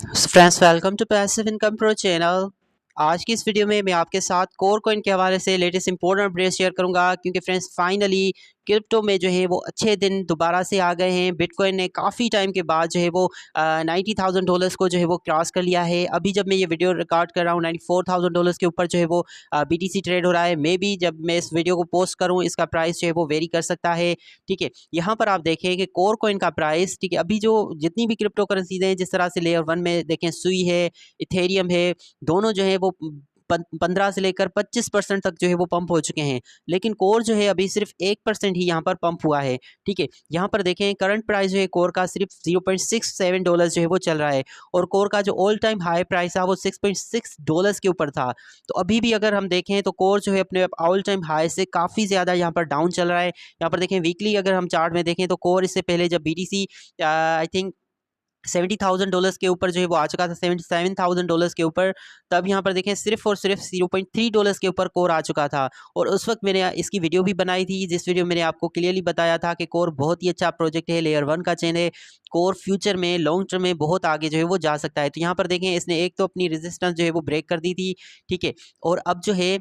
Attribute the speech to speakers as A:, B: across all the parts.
A: Friends, welcome to passive income pro channel. आज की इस वीडियो में मैं आपके साथ कोर कॉइन के हवाले से लेटेस्ट इंपॉर्टेंट अपडेट शेयर करूंगा, क्योंकि फ्रेंड्स फाइनली क्रिप्टो में जो है वो अच्छे दिन दोबारा से आ गए हैं। बिटकॉइन ने काफ़ी टाइम के बाद जो है वो $90,000 को जो है वो क्रॉस कर लिया है। अभी जब मैं ये वीडियो रिकॉर्ड कर रहा हूँ, $94,000 के ऊपर जो है वो BTC ट्रेड हो रहा है। मे बी जब मैं इस वीडियो को पोस्ट करूँ इसका प्राइस जो है वो वेरी कर सकता है। ठीक है, यहाँ पर आप देखें कि कोर कॉइन का प्राइस, ठीक है, अभी जो जितनी भी क्रिप्टो करेंसीज हैं, जिस तरह से लेयर 1 में देखें सुई है, इथेरियम है, दोनों जो है वो 15 से लेकर 25% तक जो है वो पंप हो चुके हैं। लेकिन कोर जो है अभी सिर्फ 1% ही यहाँ पर पंप हुआ है। ठीक है, यहाँ पर देखें करंट प्राइस जो है कोर का सिर्फ $0.67 जो है वो चल रहा है, और कोर का जो ऑल टाइम हाई प्राइस था वो $6.6 के ऊपर था। तो अभी भी अगर हम देखें तो कोर जो है अपने ऑल टाइम हाई से काफ़ी ज़्यादा यहाँ पर डाउन चल रहा है। यहाँ पर देखें वीकली अगर हम चार्ट में देखें तो कोर इससे पहले जब BTC आई थिंक $70,000 के ऊपर जो है वो आ चुका था, $77,000 के ऊपर, तब यहाँ पर देखें सिर्फ और सिर्फ $0.3 के ऊपर कोर आ चुका था। और उस वक्त मैंने इसकी वीडियो भी बनाई थी, जिस वीडियो मैंने आपको क्लियरली बताया था कि कोर बहुत ही अच्छा प्रोजेक्ट है, लेयर 1 का चेन है। कोर फ्यूचर में लॉन्ग टर्म में बहुत आगे जो है वो जा सकता है। तो यहाँ पर देखें इसने एक तो अपनी रेजिस्टेंस जो है वो ब्रेक कर दी थी। ठीक है, और अब जो है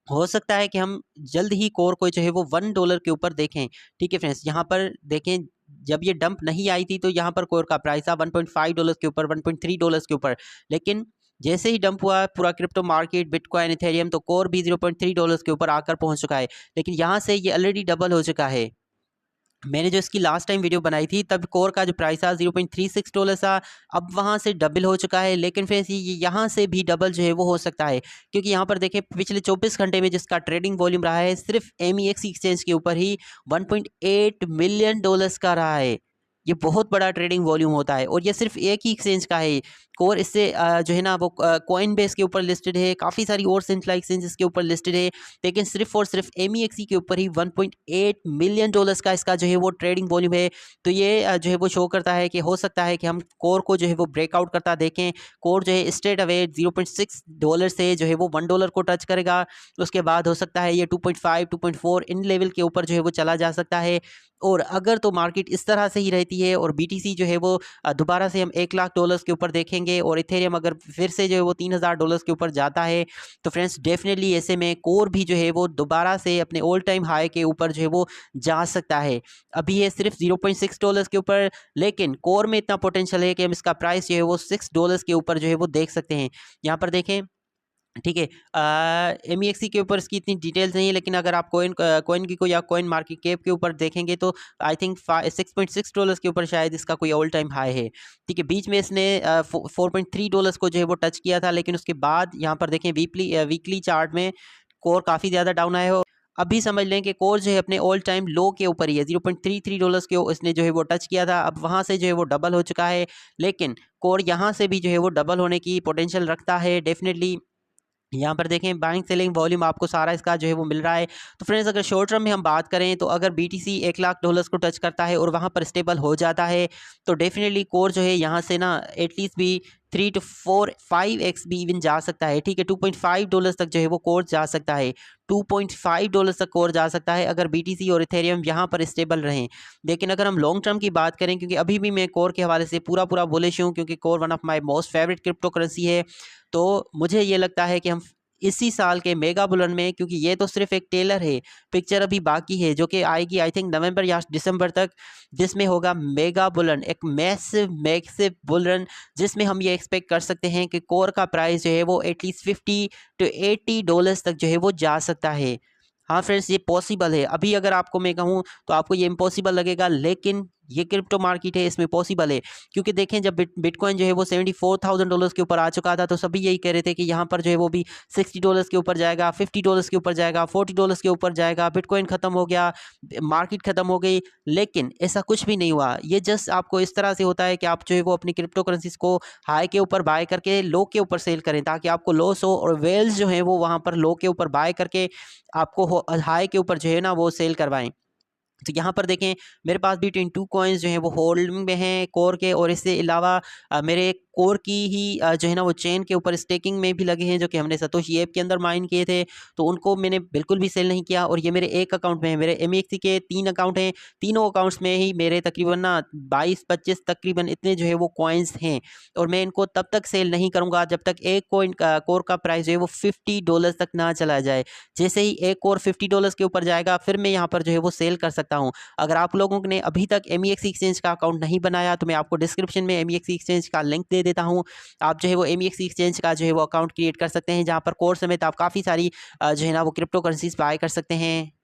A: हो सकता है कि हम जल्द ही कोर को जो है वो $1 के ऊपर देखें। ठीक है फ्रेंड्स, यहाँ पर देखें जब ये डंप नहीं आई थी तो यहाँ पर कोर का प्राइस था $1.5 के ऊपर, $1.3 के ऊपर। लेकिन जैसे ही डंप हुआ पूरा क्रिप्टो मार्केट, बिटकॉइन, इथेरियम, तो कोर भी $0.3 के ऊपर आकर पहुंच चुका है। लेकिन यहाँ से ये ऑलरेडी डबल हो चुका है। मैंने जो इसकी लास्ट टाइम वीडियो बनाई थी तब कोर का जो प्राइस था $0.36 था। अब वहाँ से डबल हो चुका है। लेकिन फिर ये यहाँ से भी डबल जो है वो हो सकता है, क्योंकि यहाँ पर देखें पिछले 24 घंटे में जिसका ट्रेडिंग वॉल्यूम रहा है सिर्फ MEX एक्सचेंज के ऊपर ही $1.8 मिलियन का रहा है। ये बहुत बड़ा ट्रेडिंग वॉल्यूम होता है, और ये सिर्फ एक ही एक्सचेंज का है। कोर इससे जो है ना वो कॉइन बेस के ऊपर लिस्टेड है, काफ़ी सारी और सेंट्रल एक्सचेंजेस के ऊपर लिस्टेड है, लेकिन सिर्फ और सिर्फ MEXC के ऊपर ही $1.8 मिलियन का इसका जो है वो ट्रेडिंग वॉल्यूम है। तो ये जो है वो शो करता है कि हो सकता है कि हम कोर को जो है वो ब्रेकआउट करता देखें। कोर जो है स्ट्रेट अवे $0.6 से जो है वो $1 को टच करेगा। उसके बाद हो सकता है ये 2.5 2.4 इन लेवल के ऊपर जो है वो चला जा सकता है। और अगर तो मार्केट इस तरह से ही रहती है और BTC जो है वो दोबारा से हम $1,00,000 के ऊपर देखेंगे, और इथेरियम अगर फिर से जो है वो $3,000 के ऊपर जाता है, तो फ्रेंड्स डेफिनेटली ऐसे में कोर भी जो है वो दोबारा से अपने ऑल टाइम हाई के ऊपर जो है वो जा सकता है। अभी ये सिर्फ $0.6 के ऊपर, लेकिन कोर में इतना पोटेंशियल है कि हम इसका प्राइस जो है वो $6 के ऊपर जो है वो देख सकते हैं। यहाँ पर देखें, ठीक है, MEXC के ऊपर इसकी इतनी डिटेल्स नहीं है, लेकिन अगर आप कोइन कोइन की को या कोइन मार्केट कैप के ऊपर देखेंगे तो आई थिंक $6.6 के ऊपर शायद इसका कोई ऑल टाइम हाई है। ठीक है, बीच में इसने $4.3 को जो है वो टच किया था, लेकिन उसके बाद यहाँ पर देखें वीकली चार्ट में कोर काफ़ी ज़्यादा डाउन आया हो। अभी समझ लें कि कोर जो है अपने ऑल टाइम लो के ऊपर ही है, $0.33 के इसने जो है वो टच किया था। अब वहाँ से जो है वो डबल हो चुका है, लेकिन कोर यहाँ से भी जो है वो डबल होने की पोटेंशियल रखता है डेफिनेटली। यहाँ पर देखें बाइंग सेलिंग वॉल्यूम आपको सारा इसका जो है वो मिल रहा है। तो फ्रेंड्स अगर शॉर्ट टर्म में हम बात करें तो अगर BTC $1,00,000 को टच करता है और वहाँ पर स्टेबल हो जाता है, तो डेफिनेटली कोर जो है यहाँ से ना एटलीस्ट भी 3 to 4 5x भी इवन जा सकता है। ठीक है, $2.5 तक जो है वो कोर जा सकता है, $2.5 तक कोर जा सकता है अगर BTC और इथेरियम यहाँ पर स्टेबल रहें। लेकिन अगर हम लॉन्ग टर्म की बात करें, क्योंकि अभी भी मैं कोर के हवाले से पूरा बुलिश हूँ, क्योंकि core one of my most favourite crypto currency है, तो मुझे ये लगता है कि हम इसी साल के मेगा बुलन में, क्योंकि ये तो सिर्फ एक टेलर है, पिक्चर अभी बाकी है जो कि आएगी आई थिंक नवंबर या दिसंबर तक, जिसमें होगा मेगा बुलन, एक मैसिव बुलन, जिसमें हम ये एक्सपेक्ट कर सकते हैं कि कोर का प्राइस जो है वो एटलीस्ट $50 to $80 तक जो है वो जा सकता है। हाँ फ्रेंड्स, ये पॉसिबल है। अभी अगर आपको मैं कहूँ तो आपको ये इम्पॉसिबल लगेगा, लेकिन ये क्रिप्टो मार्केट है, इसमें पॉसिबल है। क्योंकि देखें जब बिटकॉइन जो है वो $74,000 के ऊपर आ चुका था, तो सभी यही कह रहे थे कि यहाँ पर जो है वो भी $60 के ऊपर जाएगा, $50 के ऊपर जाएगा, $40 के ऊपर जाएगा, बिटकॉइन ख़त्म हो गया, मार्केट ख़त्म हो गई। लेकिन ऐसा कुछ भी नहीं हुआ। ये जस्ट आपको इस तरह से होता है कि आप जो है वो अपनी क्रिप्टो करेंसीज को हाई के ऊपर बाय करके लो के ऊपर सेल करें, ताकि आपको लॉस हो, और वेल्स जो है वो वहाँ पर लो के ऊपर बाय करके आपको हाई के ऊपर जो है ना वो सेल करवाएं। तो यहाँ पर देखें मेरे पास भी 22 कॉइन्स जो हैं वो होल्डिंग में हैं कोर के, और इससे अलावा मेरे कोर की ही जो है ना वो चेन के ऊपर स्टेकिंग में भी लगे हैं, जो कि हमने सतोशी ऐप के अंदर माइन किए थे, तो उनको मैंने बिल्कुल भी सेल नहीं किया। और ये मेरे एक अकाउंट में है, मेरे MEXC के 3 अकाउंट हैं, तीनों अकाउंट्स में ही मेरे तकरीबन ना 22-25 तकरीबन इतने जो है वो कॉइन्स हैं, और मैं इनको तब तक सेल नहीं करूंगा जब तक एक कोइन कोर का प्राइस जो है वो $50 तक ना चला जाए। जैसे ही एक कोर $50 के ऊपर जाएगा फिर मैं यहाँ पर जो है वो सेल कर सकता हूँ। अगर आप लोगों ने अभी तक MEXC एक्सचेंज का अकाउंट नहीं बनाया तो मैं आपको डिस्क्रिप्शन में MEXC एक्सचेंज का लिंक दे देता हूँ। आप जो है वो MEXC एक्सचेंज का जो है वो अकाउंट क्रिएट कर सकते हैं, जहाँ पर कोर समेत आप काफ़ी सारी जो है ना वो क्रिप्टो करेंसीज बाय कर सकते हैं।